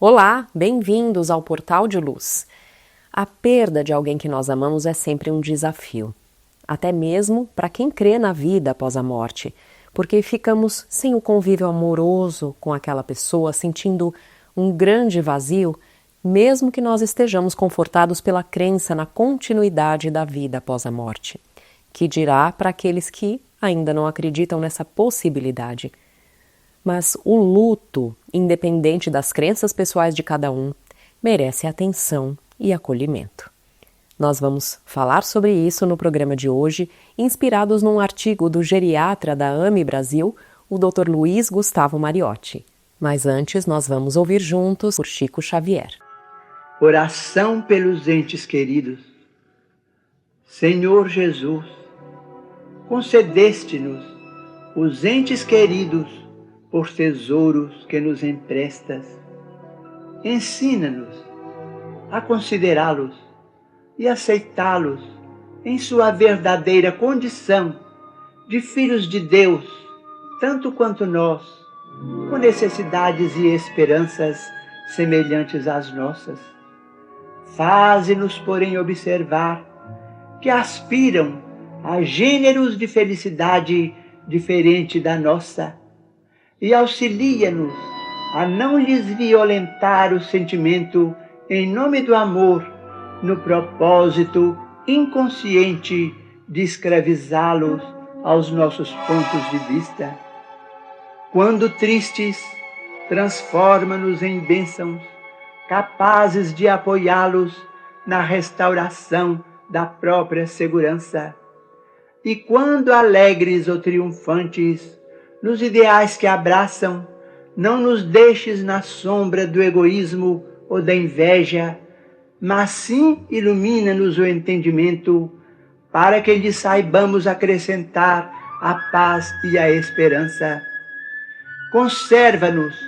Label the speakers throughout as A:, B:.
A: Olá, bem-vindos ao Portal de Luz. A perda de alguém que nós amamos é sempre um desafio, até mesmo para quem crê na vida após a morte, porque ficamos sem o convívio amoroso com aquela pessoa, sentindo um grande vazio, mesmo que nós estejamos confortados pela crença na continuidade da vida após a morte. Que dirá para aqueles que ainda não acreditam nessa possibilidade. Mas o luto, independente das crenças pessoais de cada um, merece atenção e acolhimento. Nós vamos falar sobre isso no programa de hoje, inspirados num artigo do geriatra da AME Brasil, o Dr. Luiz Gustavo Mariotti. Mas antes nós vamos ouvir juntos por Chico Xavier.
B: Oração pelos entes queridos. Senhor Jesus, concedeste-nos os entes queridos por tesouros que nos emprestas. Ensina-nos a considerá-los e aceitá-los em sua verdadeira condição de filhos de Deus, tanto quanto nós, com necessidades e esperanças semelhantes às nossas. Faze-nos, porém, observar que aspiram a gêneros de felicidade diferente da nossa, e auxilia-nos a não lhes violentar o sentimento em nome do amor, no propósito inconsciente de escravizá-los aos nossos pontos de vista. Quando tristes, transforma-nos em bênçãos, capazes de apoiá-los na restauração da própria segurança. E quando alegres ou triunfantes, nos ideais que abraçam, não nos deixes na sombra do egoísmo ou da inveja, mas sim ilumina-nos o entendimento, para que lhes saibamos acrescentar a paz e a esperança. Conserva-nos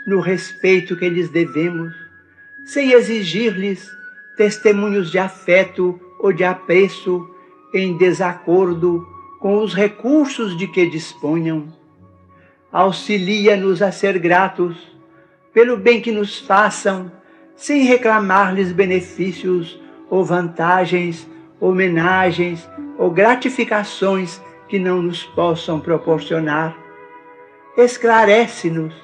B: no respeito que lhes devemos, sem exigir-lhes testemunhos de afeto ou de apreço em desacordo com os recursos de que disponham. Auxilia-nos a ser gratos pelo bem que nos façam, sem reclamar-lhes benefícios ou vantagens, homenagens ou gratificações que não nos possam proporcionar. Esclarece-nos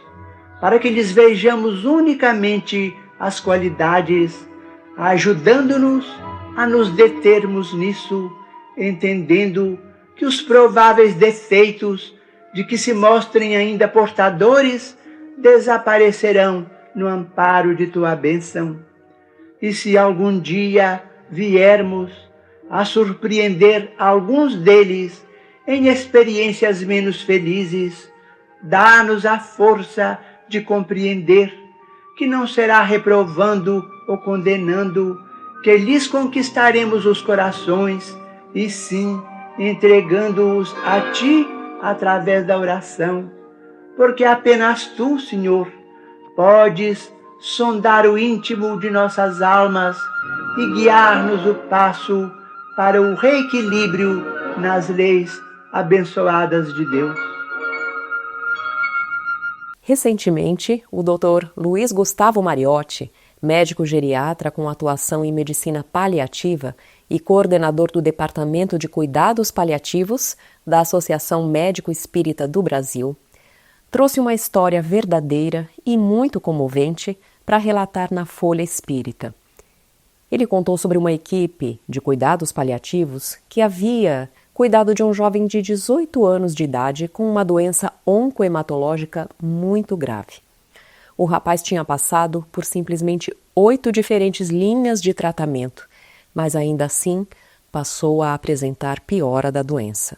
B: para que lhes vejamos unicamente as qualidades, ajudando-nos a nos determos nisso, entendendo que os prováveis defeitos de que se mostrem ainda portadores, desaparecerão no amparo de tua bênção. E se algum dia viermos a surpreender alguns deles em experiências menos felizes, dá-nos a força de compreender que não será reprovando ou condenando que lhes conquistaremos os corações, e sim entregando-os a ti através da oração, porque apenas tu, Senhor, podes sondar o íntimo de nossas almas e guiar-nos o passo para o reequilíbrio nas leis abençoadas de Deus.
A: Recentemente, o Dr. Luiz Gustavo Mariotti, médico geriatra com atuação em medicina paliativa e coordenador do Departamento de Cuidados Paliativos da Associação Médico Espírita do Brasil, trouxe uma história verdadeira e muito comovente para relatar na Folha Espírita. Ele contou sobre uma equipe de cuidados paliativos que havia cuidado de um jovem de 18 anos de idade com uma doença oncohematológica muito grave. O rapaz tinha passado por simplesmente 8 diferentes linhas de tratamento, mas ainda assim passou a apresentar piora da doença.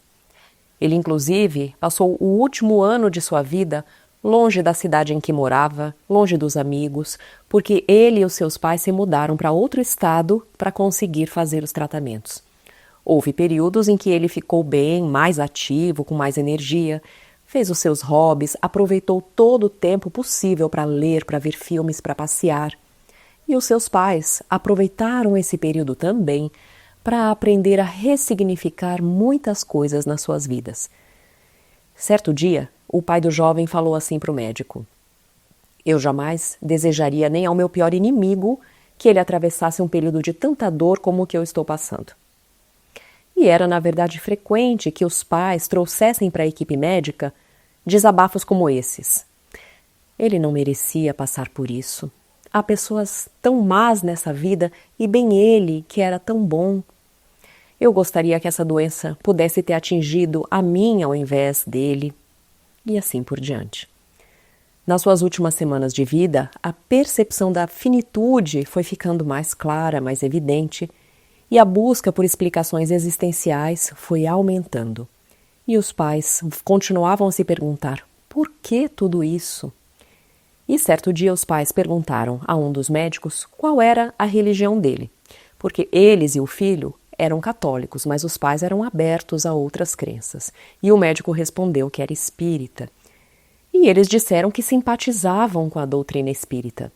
A: Ele, inclusive, passou o último ano de sua vida longe da cidade em que morava, longe dos amigos, porque ele e os seus pais se mudaram para outro estado para conseguir fazer os tratamentos. Houve períodos em que ele ficou bem, mais ativo, com mais energia, fez os seus hobbies, aproveitou todo o tempo possível para ler, para ver filmes, para passear. E os seus pais aproveitaram esse período também para aprender a ressignificar muitas coisas nas suas vidas. Certo dia, o pai do jovem falou assim para o médico: eu jamais desejaria nem ao meu pior inimigo que ele atravessasse um período de tanta dor como o que eu estou passando. E era, na verdade, frequente que os pais trouxessem para a equipe médica desabafos como esses. Ele não merecia passar por isso. Há pessoas tão más nessa vida e bem ele, que era tão bom. Eu gostaria que essa doença pudesse ter atingido a mim ao invés dele. E assim por diante. Nas suas últimas semanas de vida, a percepção da finitude foi ficando mais clara, mais evidente, e a busca por explicações existenciais foi aumentando. E os pais continuavam a se perguntar: por que tudo isso? E certo dia os pais perguntaram a um dos médicos qual era a religião dele, porque eles e o filho eram católicos, mas os pais eram abertos a outras crenças. E o médico respondeu que era espírita. E eles disseram que simpatizavam com a doutrina espírita.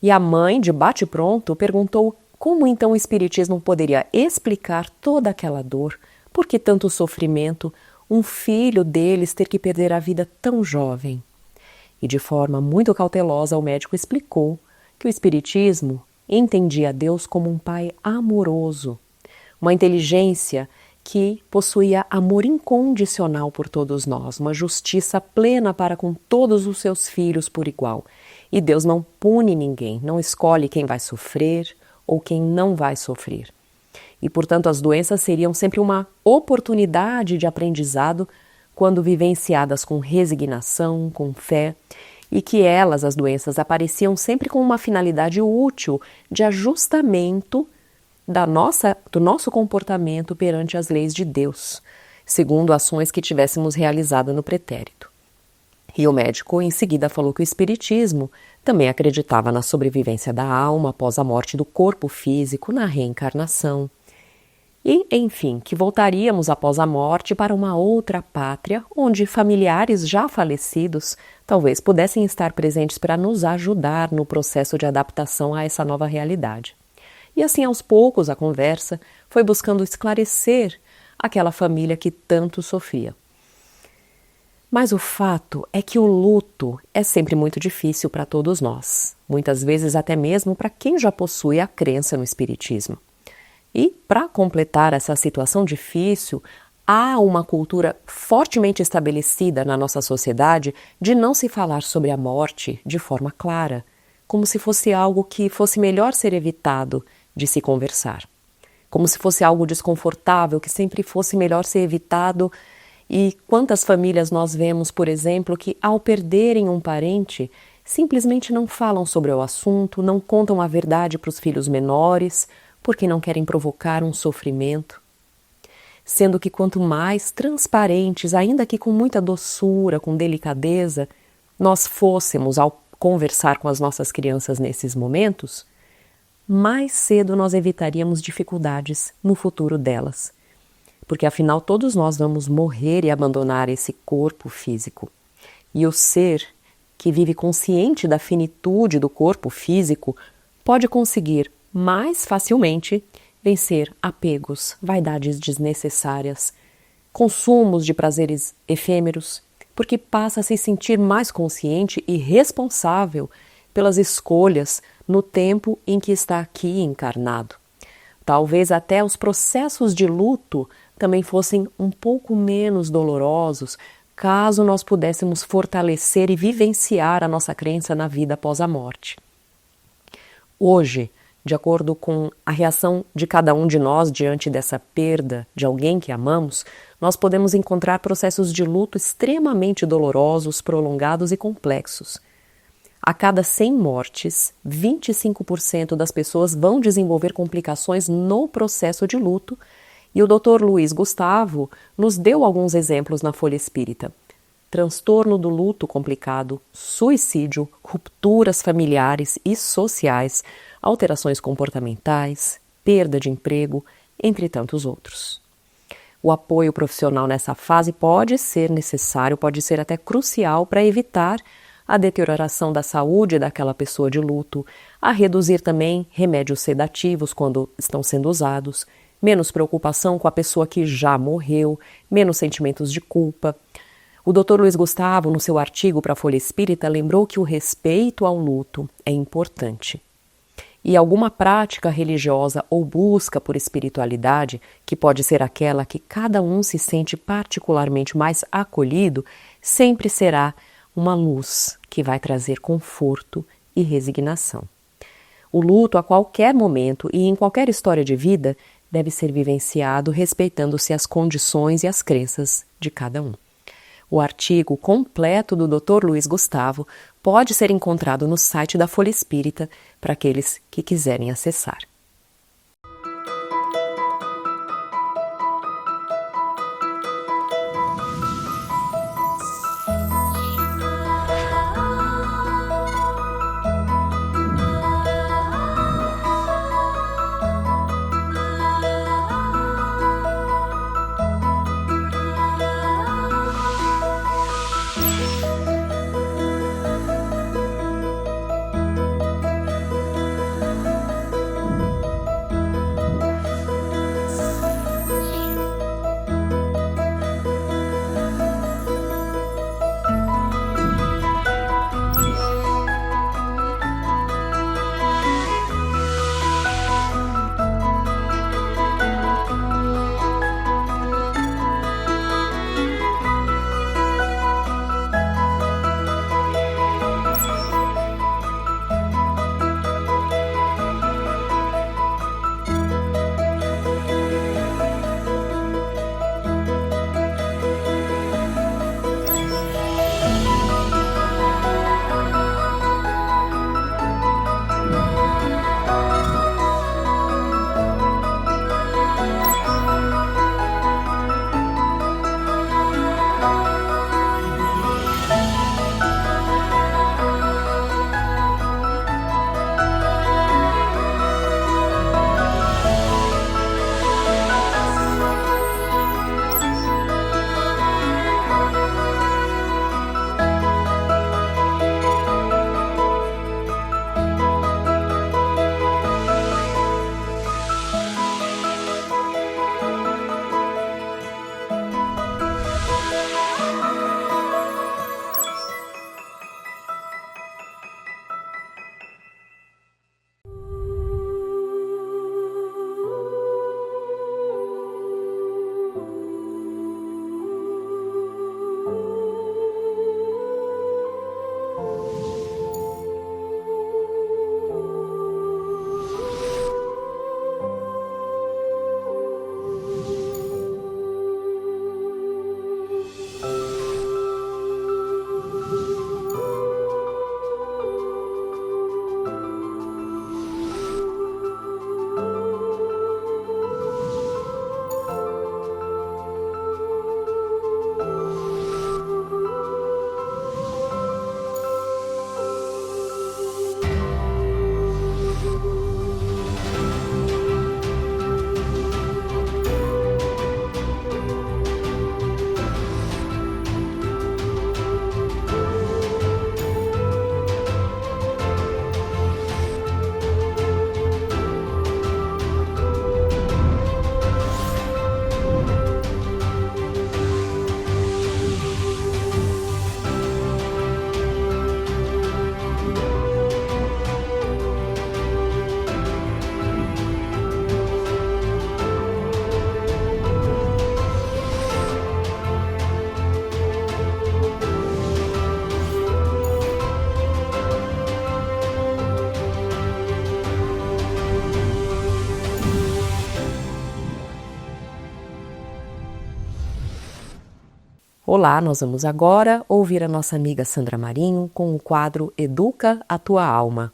A: E a mãe, de bate-pronto, perguntou como então o espiritismo poderia explicar toda aquela dor, por que tanto sofrimento, um filho deles ter que perder a vida tão jovem. E de forma muito cautelosa o médico explicou que o espiritismo entendia Deus como um pai amoroso, uma inteligência que possuía amor incondicional por todos nós, uma justiça plena para com todos os seus filhos por igual. E Deus não pune ninguém, não escolhe quem vai sofrer ou quem não vai sofrer. E, portanto, as doenças seriam sempre uma oportunidade de aprendizado quando vivenciadas com resignação, com fé, e que elas, as doenças, apareciam sempre com uma finalidade útil de ajustamento do nosso comportamento perante as leis de Deus, segundo ações que tivéssemos realizado no pretérito. E o médico em seguida falou que o espiritismo também acreditava na sobrevivência da alma após a morte do corpo físico, na reencarnação. E, enfim, que voltaríamos após a morte para uma outra pátria, onde familiares já falecidos talvez pudessem estar presentes para nos ajudar no processo de adaptação a essa nova realidade. E assim, aos poucos, a conversa foi buscando esclarecer aquela família que tanto sofria. Mas o fato é que o luto é sempre muito difícil para todos nós, muitas vezes até mesmo para quem já possui a crença no espiritismo. E, para completar essa situação difícil, há uma cultura fortemente estabelecida na nossa sociedade de não se falar sobre a morte de forma clara, como se fosse algo que fosse melhor ser evitado de se conversar. Como se fosse algo desconfortável, que sempre fosse melhor ser evitado. E quantas famílias nós vemos, por exemplo, que ao perderem um parente, simplesmente não falam sobre o assunto, não contam a verdade para os filhos menores, porque não querem provocar um sofrimento. Sendo que quanto mais transparentes, ainda que com muita doçura, com delicadeza, nós fôssemos ao conversar com as nossas crianças nesses momentos, mais cedo nós evitaríamos dificuldades no futuro delas. Porque afinal todos nós vamos morrer e abandonar esse corpo físico. E o ser que vive consciente da finitude do corpo físico pode conseguir mais facilmente vencer apegos, vaidades desnecessárias, consumos de prazeres efêmeros, porque passa a se sentir mais consciente e responsável pelas escolhas no tempo em que está aqui encarnado. Talvez até os processos de luto também fossem um pouco menos dolorosos, caso nós pudéssemos fortalecer e vivenciar a nossa crença na vida após a morte. Hoje, de acordo com a reação de cada um de nós diante dessa perda de alguém que amamos, nós podemos encontrar processos de luto extremamente dolorosos, prolongados e complexos. A cada 100 mortes, 25% das pessoas vão desenvolver complicações no processo de luto, E o Dr. Luiz Gustavo nos deu alguns exemplos na Folha Espírita. Transtorno do luto complicado, suicídio, rupturas familiares e sociais, alterações comportamentais, perda de emprego, entre tantos outros. O apoio profissional nessa fase pode ser necessário, pode ser até crucial para evitar a deterioração da saúde daquela pessoa de luto, a reduzir também remédios sedativos quando estão sendo usados, menos preocupação com a pessoa que já morreu, menos sentimentos de culpa. O Dr. Luiz Gustavo, no seu artigo para a Folha Espírita, lembrou que o respeito ao luto é importante. E alguma prática religiosa ou busca por espiritualidade, que pode ser aquela que cada um se sente particularmente mais acolhido, sempre será uma luz que vai trazer conforto e resignação. O luto, a qualquer momento e em qualquer história de vida, deve ser vivenciado respeitando-se as condições e as crenças de cada um. O artigo completo do Dr. Luiz Gustavo pode ser encontrado no site da Folha Espírita para aqueles que quiserem acessar. Olá, nós vamos agora ouvir a nossa amiga Sandra Marinho com o quadro Educa a Tua Alma.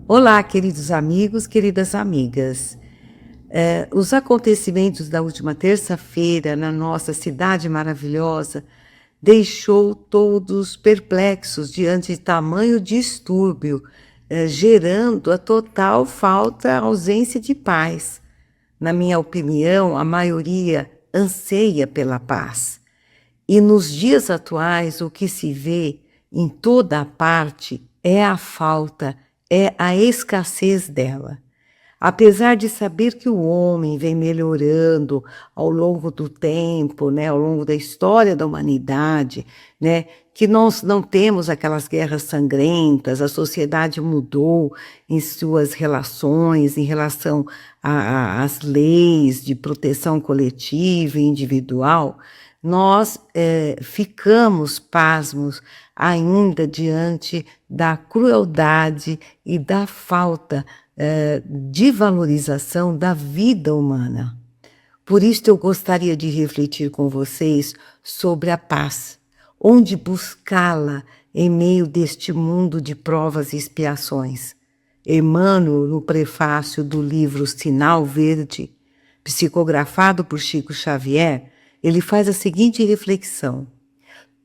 C: Olá, queridos amigos, queridas amigas. Os acontecimentos da última terça-feira na nossa cidade maravilhosa deixou todos perplexos diante de tamanho distúrbio, gerando a total falta, ausência de paz. Na minha opinião, a maioria anseia pela paz. E nos dias atuais, o que se vê em toda a parte é a falta, é a escassez dela. Apesar de saber que o homem vem melhorando ao longo do tempo, né, ao longo da história da humanidade, né, que nós não temos aquelas guerras sangrentas, a sociedade mudou em suas relações, em relação às leis de proteção coletiva e individual, nós ficamos pasmos ainda diante da crueldade e da falta de valorização da vida humana. Por isso eu gostaria de refletir com vocês sobre a paz, onde buscá-la em meio deste mundo de provas e expiações. Emmanuel, no prefácio do livro Sinal Verde, psicografado por Chico Xavier, ele faz a seguinte reflexão: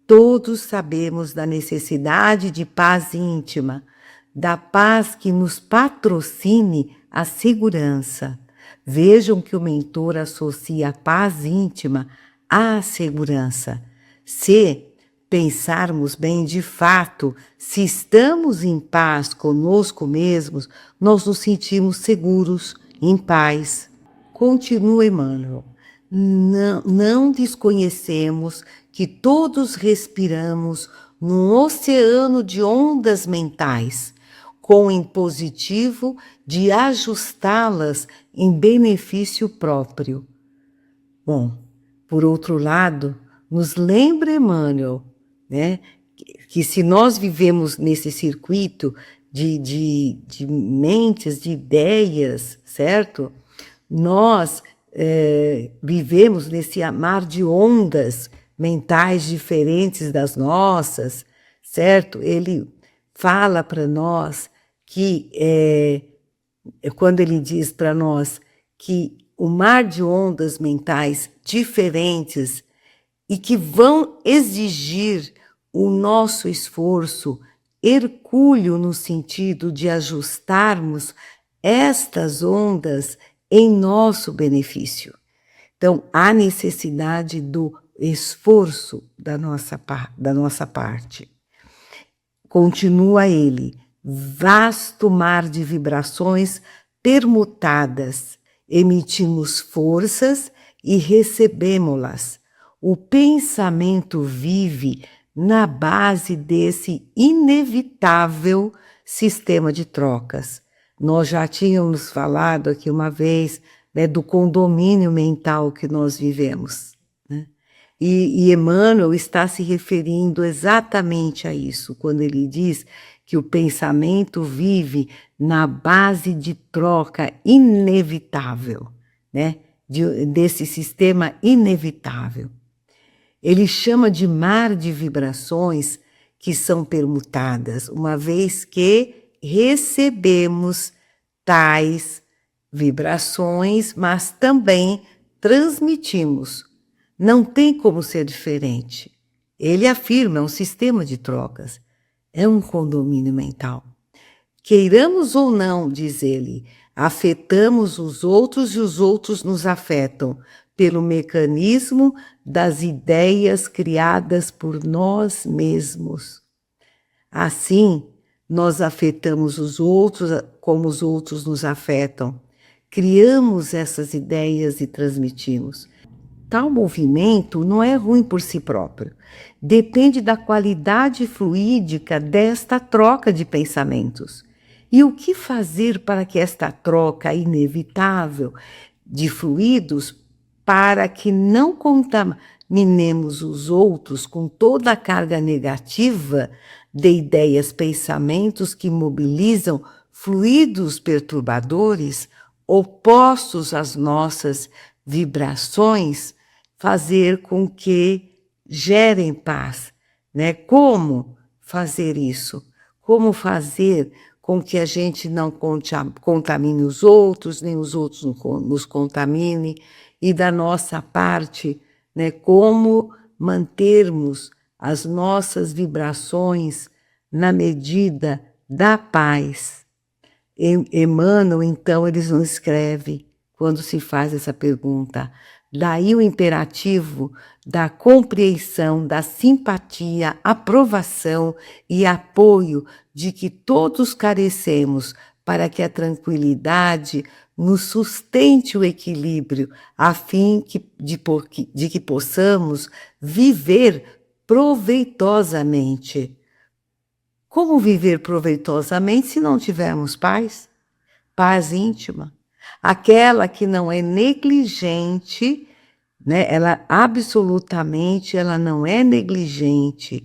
C: todos sabemos da necessidade de paz íntima, da paz que nos patrocine a segurança. Vejam que o mentor associa a paz íntima à segurança. Se pensarmos bem de fato, se estamos em paz conosco mesmos, nós nos sentimos seguros, em paz. Continua Emmanuel. Não desconhecemos que todos respiramos num oceano de ondas mentais, com o impositivo de ajustá-las em benefício próprio. Bom, por outro lado, nos lembra Emmanuel, né, que se nós vivemos nesse circuito de mentes, de ideias, certo? Nós vivemos nesse mar de ondas mentais diferentes das nossas, certo? Ele fala para nós que, quando ele diz para nós que o mar de ondas mentais diferentes e que vão exigir o nosso esforço hercúleo no sentido de ajustarmos estas ondas em nosso benefício. Então, há necessidade do esforço da nossa parte. Continua ele, vasto mar de vibrações permutadas, emitimos forças e recebemo-las. O pensamento vive na base desse inevitável sistema de trocas. Nós já tínhamos falado aqui uma vez, né, do condomínio mental que nós vivemos, né? E Emmanuel está se referindo exatamente a isso, quando ele diz que o pensamento vive na base de troca inevitável, né? Desse sistema inevitável. Ele chama de mar de vibrações que são permutadas, uma vez que recebemos tais vibrações, mas também transmitimos. Não tem como ser diferente. Ele afirma, é um sistema de trocas, é um condomínio mental. Queiramos ou não, diz ele, afetamos os outros e os outros nos afetam pelo mecanismo das ideias criadas por nós mesmos. Assim, nós afetamos os outros como os outros nos afetam. Criamos essas ideias e transmitimos. Tal movimento não é ruim por si próprio. Depende da qualidade fluídica desta troca de pensamentos. E o que fazer para que esta troca inevitável de fluidos, para que não contaminemos os outros com toda a carga negativa de ideias, pensamentos que mobilizam fluidos perturbadores opostos às nossas vibrações, fazer com que gerem paz, né? Como fazer isso? Como fazer com que a gente não contamine os outros, nem os outros nos contaminem, e da nossa parte, né, como mantermos as nossas vibrações na medida da paz. Emmanuel, então, eles nos escreve, quando se faz essa pergunta, daí o imperativo da compreensão, da simpatia, aprovação e apoio de que todos carecemos para que a tranquilidade nos sustente o equilíbrio, a fim de que possamos viver proveitosamente. Como viver proveitosamente se não tivermos paz? Paz íntima, aquela que não é negligente, né? Ela absolutamente, ela não é negligente,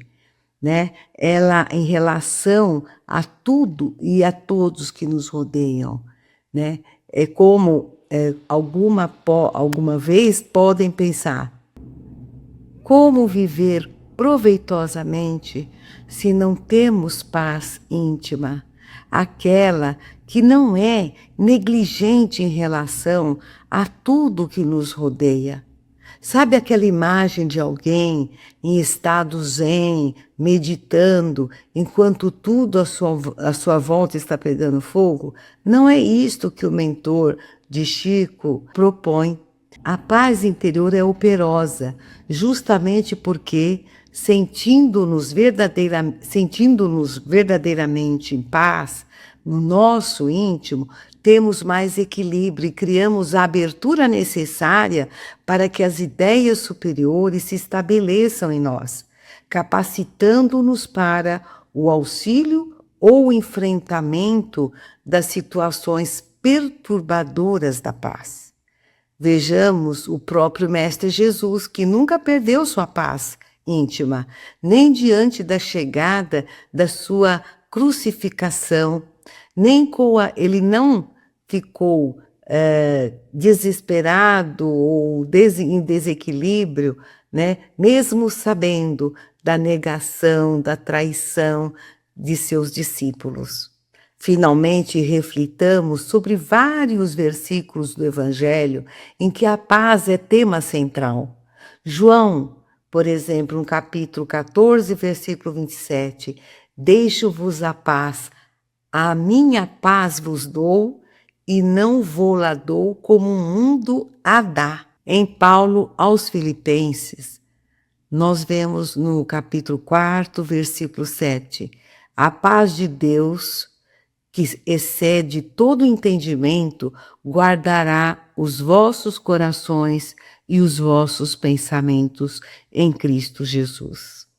C: né? Ela em relação a tudo e a todos que nos rodeiam, né? É como alguma vez podem pensar, como viver proveitosamente se não temos paz íntima, aquela que não é negligente em relação a tudo que nos rodeia. Sabe aquela imagem de alguém em estado zen, meditando, enquanto tudo à sua volta está pegando fogo? Não é isto que o mentor de Chico propõe. A paz interior é operosa, justamente porque, sentindo-nos verdadeiramente em paz, no nosso íntimo, temos mais equilíbrio e criamos a abertura necessária para que as ideias superiores se estabeleçam em nós, capacitando-nos para o auxílio ou o enfrentamento das situações perturbadoras da paz. Vejamos o próprio Mestre Jesus, que nunca perdeu sua paz íntima, nem diante da chegada da sua crucificação, ele não ficou desesperado ou em desequilíbrio, né? Mesmo sabendo da negação, da traição de seus discípulos. Finalmente, reflitamos sobre vários versículos do Evangelho em que a paz é tema central. João, por exemplo, no capítulo 14, versículo 27, deixo-vos a paz, a minha paz vos dou, e não vou-la dou como o mundo a dá. Em Paulo aos Filipenses, nós vemos no capítulo 4, versículo 7, a paz de Deus, que excede todo entendimento, guardará os vossos corações e os vossos pensamentos em Cristo Jesus.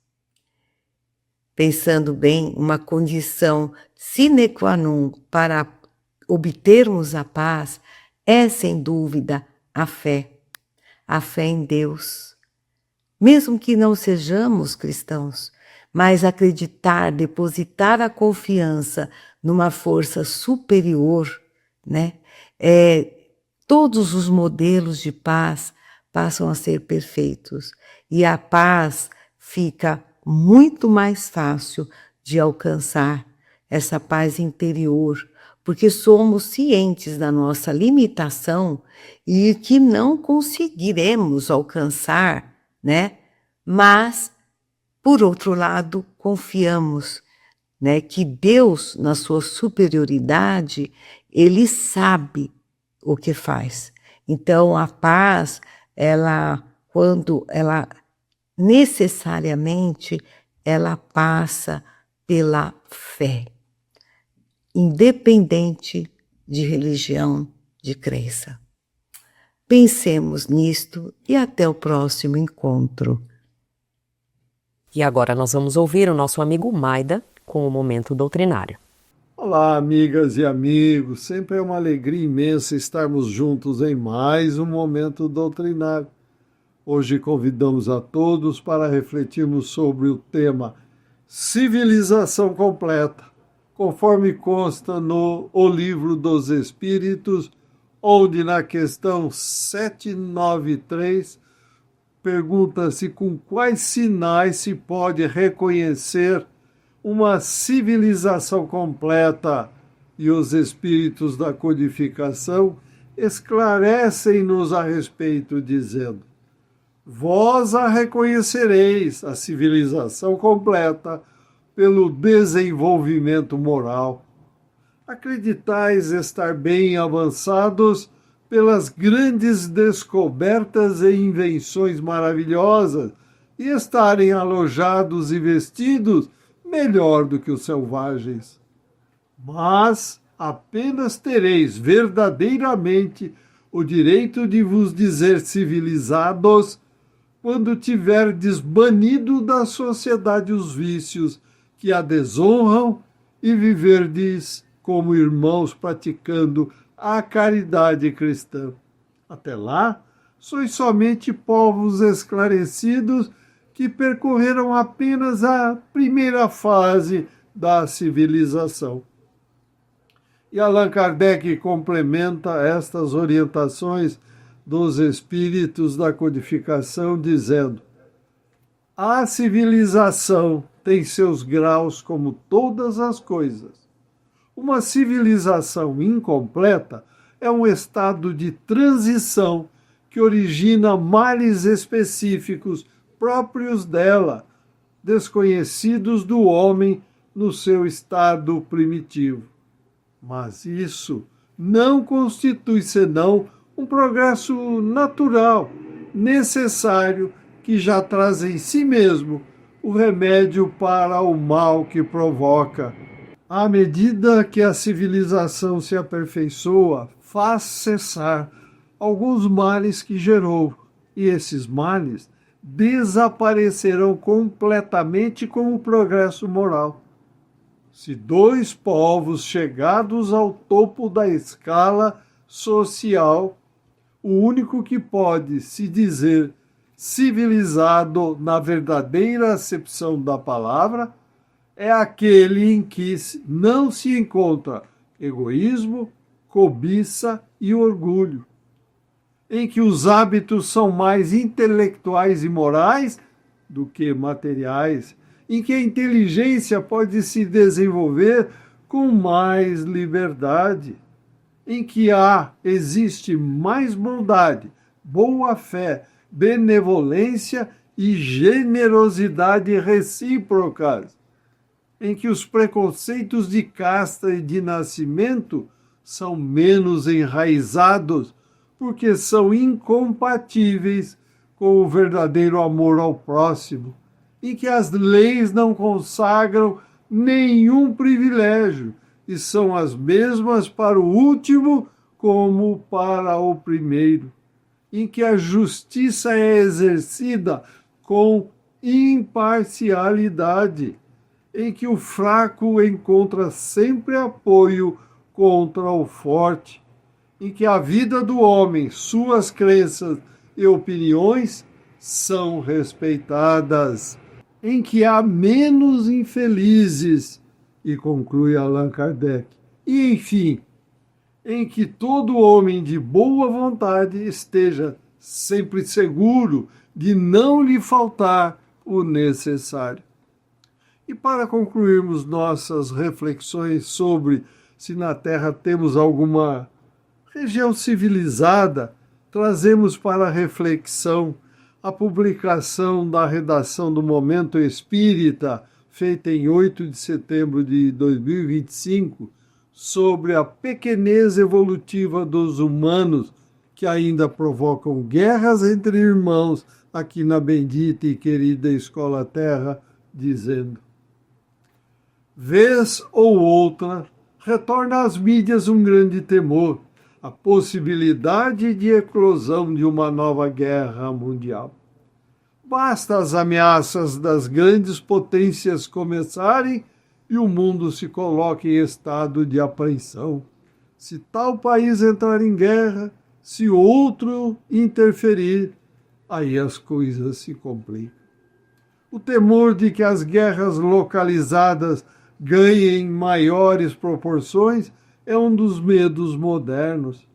C: Pensando bem, uma condição sine qua non para obtermos a paz é, sem dúvida, a fé em Deus. Mesmo que não sejamos cristãos, mas acreditar, depositar a confiança numa força superior, né? Todos os modelos de paz passam a ser perfeitos e a paz fica muito mais fácil de alcançar, essa paz interior, porque somos cientes da nossa limitação e que não conseguiremos alcançar, né? Mas, por outro lado, confiamos, né, que Deus, na sua superioridade, Ele sabe o que faz. Então, a paz, quando ela necessariamente, ela passa pela fé, independente de religião, de crença. Pensemos nisto e até o próximo encontro.
A: E agora nós vamos ouvir o nosso amigo Maida com o Momento Doutrinário.
D: Olá, amigas e amigos, sempre é uma alegria imensa estarmos juntos em mais um Momento Doutrinário. Hoje convidamos a todos para refletirmos sobre o tema Civilização Completa, conforme consta no O Livro dos Espíritos, onde na questão 793 pergunta-se com quais sinais se pode reconhecer uma civilização completa, e os espíritos da codificação esclarecem-nos a respeito, dizendo: vós a reconhecereis, a civilização completa, pelo desenvolvimento moral. Acreditais estar bem avançados pelas grandes descobertas e invenções maravilhosas e estarem alojados e vestidos melhor do que os selvagens. Mas apenas tereis verdadeiramente o direito de vos dizer civilizados quando tiverdes banido da sociedade os vícios que a desonram e viverdes como irmãos praticando a caridade cristã. Até lá, sois somente povos esclarecidos que percorreram apenas a primeira fase da civilização. E Allan Kardec complementa estas orientações dos espíritos da codificação, dizendo: a civilização tem seus graus como todas as coisas. Uma civilização incompleta é um estado de transição que origina males específicos próprios dela, desconhecidos do homem no seu estado primitivo. Mas isso não constitui senão um progresso natural, necessário, que já traz em si mesmo o remédio para o mal que provoca. À medida que a civilização se aperfeiçoa, faz cessar alguns males que gerou, e esses males desaparecerão completamente com o progresso moral. Se dois povos chegados ao topo da escala social, o único que pode se dizer civilizado na verdadeira acepção da palavra é aquele em que não se encontra egoísmo, cobiça e orgulho, em que os hábitos são mais intelectuais e morais do que materiais, em que a inteligência pode se desenvolver com mais liberdade, em que existe mais bondade, boa-fé, benevolência e generosidade recíprocas, em que os preconceitos de casta e de nascimento são menos enraizados, porque são incompatíveis com o verdadeiro amor ao próximo, em que as leis não consagram nenhum privilégio e são as mesmas para o último como para o primeiro, em que a justiça é exercida com imparcialidade, em que o fraco encontra sempre apoio contra o forte, em que a vida do homem, suas crenças e opiniões são respeitadas, em que há menos infelizes, e conclui Allan Kardec, e enfim, em que todo homem de boa vontade esteja sempre seguro de não lhe faltar o necessário. E para concluirmos nossas reflexões sobre se na Terra temos alguma região civilizada, trazemos para reflexão a publicação da redação do Momento Espírita, feita em 8 de setembro de 2025, sobre a pequenez evolutiva dos humanos que ainda provocam guerras entre irmãos aqui na bendita e querida Escola Terra, dizendo: vez ou outra, retorna às mídias um grande temor, a possibilidade de eclosão de uma nova guerra mundial. Basta as ameaças das grandes potências começarem e o mundo se coloca em estado de apreensão. Se tal país entrar em guerra, se outro interferir, aí as coisas se complicam. O temor de que as guerras localizadas ganhem maiores proporções é um dos medos modernos.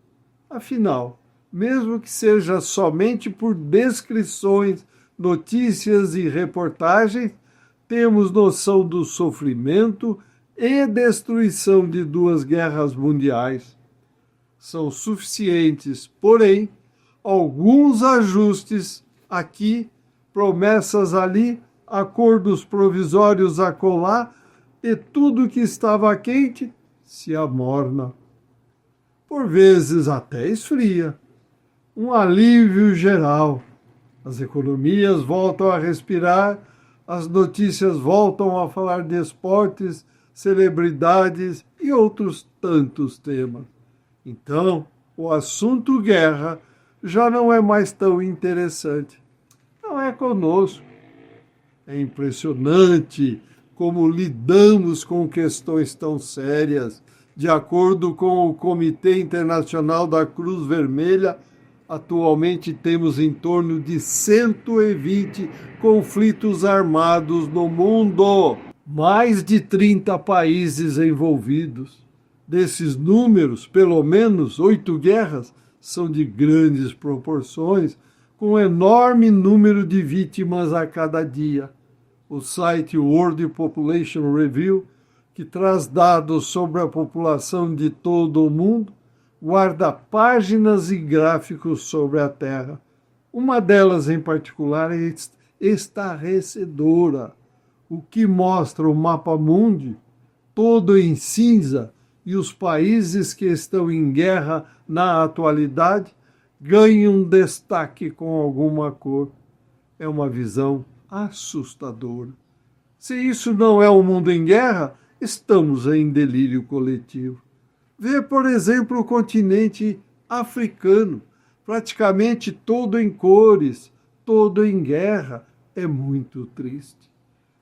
D: Afinal, mesmo que seja somente por descrições, notícias e reportagens, temos noção do sofrimento e destruição de 2 guerras mundiais. São suficientes, porém, alguns ajustes aqui, promessas ali, acordos provisórios acolá, e tudo que estava quente se amorna. Por vezes até esfria. Um alívio geral. As economias voltam a respirar, as notícias voltam a falar de esportes, celebridades e outros tantos temas. Então, o assunto guerra já não é mais tão interessante. Não é conosco. É impressionante como lidamos com questões tão sérias. De acordo com o Comitê Internacional da Cruz Vermelha, atualmente temos em torno de 120 conflitos armados no mundo. Mais de 30 países envolvidos. Desses números, pelo menos 8 guerras são de grandes proporções, com um enorme número de vítimas a cada dia. O site World Population Review, que traz dados sobre a população de todo o mundo, guarda páginas e gráficos sobre a Terra. Uma delas, em particular, é estarrecedora, o que mostra o mapa mundi todo em cinza e os países que estão em guerra na atualidade ganham destaque com alguma cor. É uma visão assustadora. Se isso não é um mundo em guerra, estamos em delírio coletivo. Vê, por exemplo, o continente africano, praticamente todo em cores, todo em guerra. É muito triste.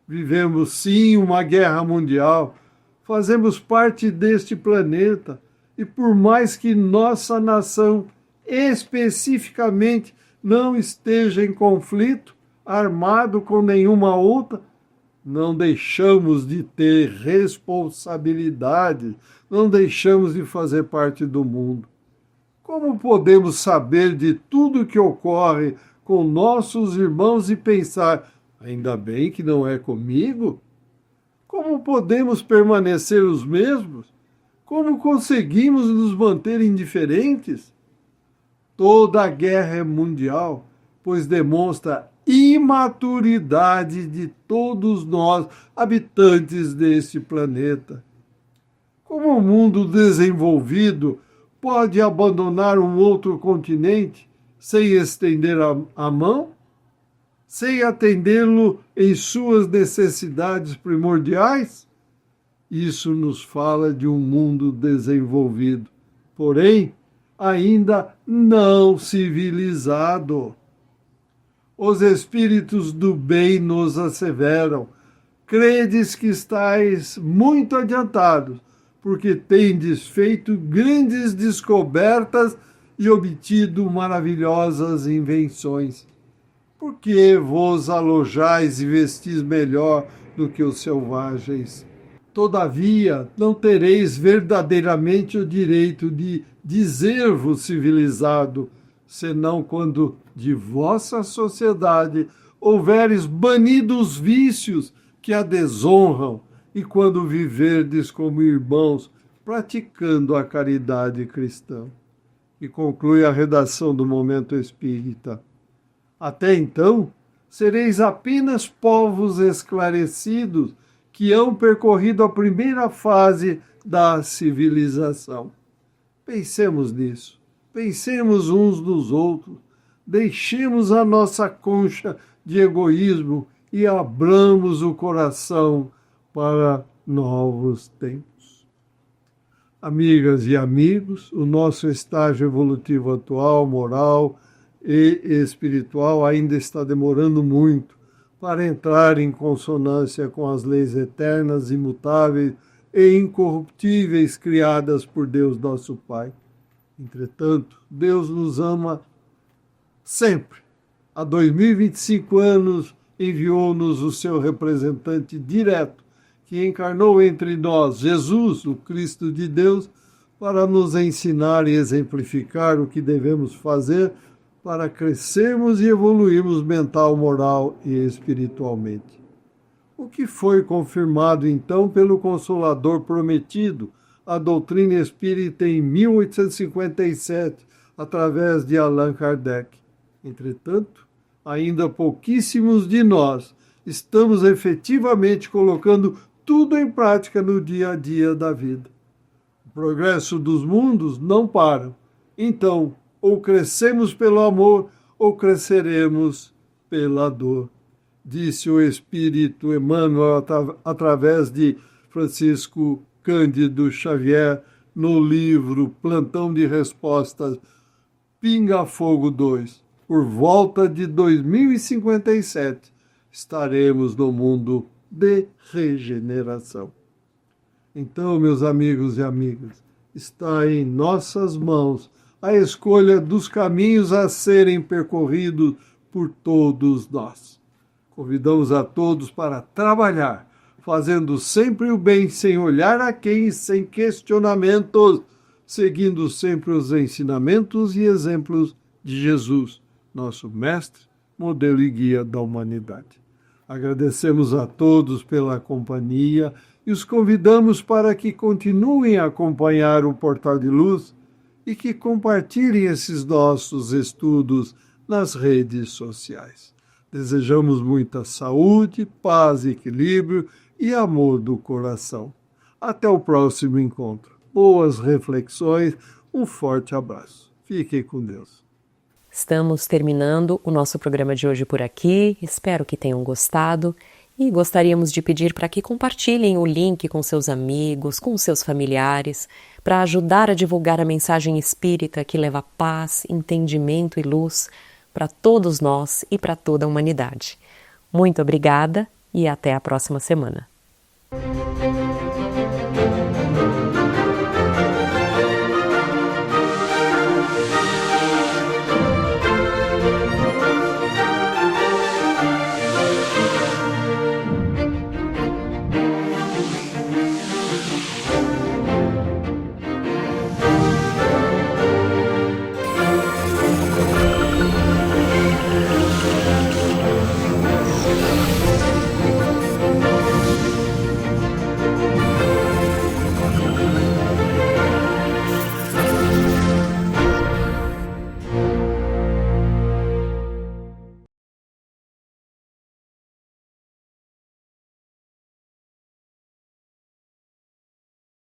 D: Vivemos, sim, uma guerra mundial. Fazemos parte deste planeta. E por mais que nossa nação, especificamente, não esteja em conflito armado com nenhuma outra, não deixamos de ter responsabilidade, não deixamos de fazer parte do mundo. Como podemos saber de tudo que ocorre com nossos irmãos e pensar, ainda bem que não é comigo? Como podemos permanecer os mesmos? Como conseguimos nos manter indiferentes? Toda a guerra é mundial, pois demonstra imaturidade de todos nós, habitantes deste planeta. Como o mundo desenvolvido pode abandonar um outro continente sem estender a mão? Sem atendê-lo em suas necessidades primordiais? Isso nos fala de um mundo desenvolvido, porém, ainda não civilizado. Os espíritos do bem nos asseveram: credes que estáis muito adiantados, porque tendes feito grandes descobertas e obtido maravilhosas invenções. Por que vos alojais e vestis melhor do que os selvagens? Todavia, não tereis verdadeiramente o direito de dizer-vos civilizado, senão quando de vossa sociedade houveres banido os vícios que a desonram, e quando viverdes como irmãos, praticando a caridade cristã. E conclui a redação do Momento Espírita. Até então, sereis apenas povos esclarecidos que hão percorrido a primeira fase da civilização. Pensemos nisso. Pensemos uns nos outros. Deixemos a nossa concha de egoísmo e abramos o coração para novos tempos. Amigas e amigos, o nosso estágio evolutivo atual, moral e espiritual ainda está demorando muito para entrar em consonância com as leis eternas, imutáveis e incorruptíveis criadas por Deus nosso Pai. Entretanto, Deus nos ama sempre. Há 2025 anos enviou-nos o seu representante direto, que encarnou entre nós, Jesus, o Cristo de Deus, para nos ensinar e exemplificar o que devemos fazer para crescermos e evoluirmos mental, moral e espiritualmente. o que foi confirmado então pelo Consolador prometido, a doutrina espírita em 1857, através de Allan Kardec. Entretanto, ainda pouquíssimos de nós estamos efetivamente colocando tudo em prática no dia a dia da vida. O progresso dos mundos não para. Então, ou crescemos pelo amor, ou cresceremos pela dor, disse o Espírito Emmanuel através de Francisco Cândido Xavier no livro Plantão de Respostas Pinga Fogo 2. Por volta de 2057, estaremos no mundo de regeneração. Então, meus amigos e amigas, está em nossas mãos a escolha dos caminhos a serem percorridos por todos nós. Convidamos a todos para trabalhar, fazendo sempre o bem, sem olhar a quem e sem questionamentos, seguindo sempre os ensinamentos e exemplos de Jesus, nosso mestre, modelo e guia da humanidade. Agradecemos a todos pela companhia e os convidamos para que continuem a acompanhar o Portal de Luz e que compartilhem esses nossos estudos nas redes sociais. Desejamos muita saúde, paz, equilíbrio e amor do coração. Até o próximo encontro. Boas reflexões, um forte abraço. Fiquem com Deus.
A: Estamos terminando o nosso programa de hoje por aqui. Espero que tenham gostado e gostaríamos de pedir para que compartilhem o link com seus amigos, com seus familiares, para ajudar a divulgar a mensagem espírita que leva paz, entendimento e luz para todos nós e para toda a humanidade. Muito obrigada e até a próxima semana.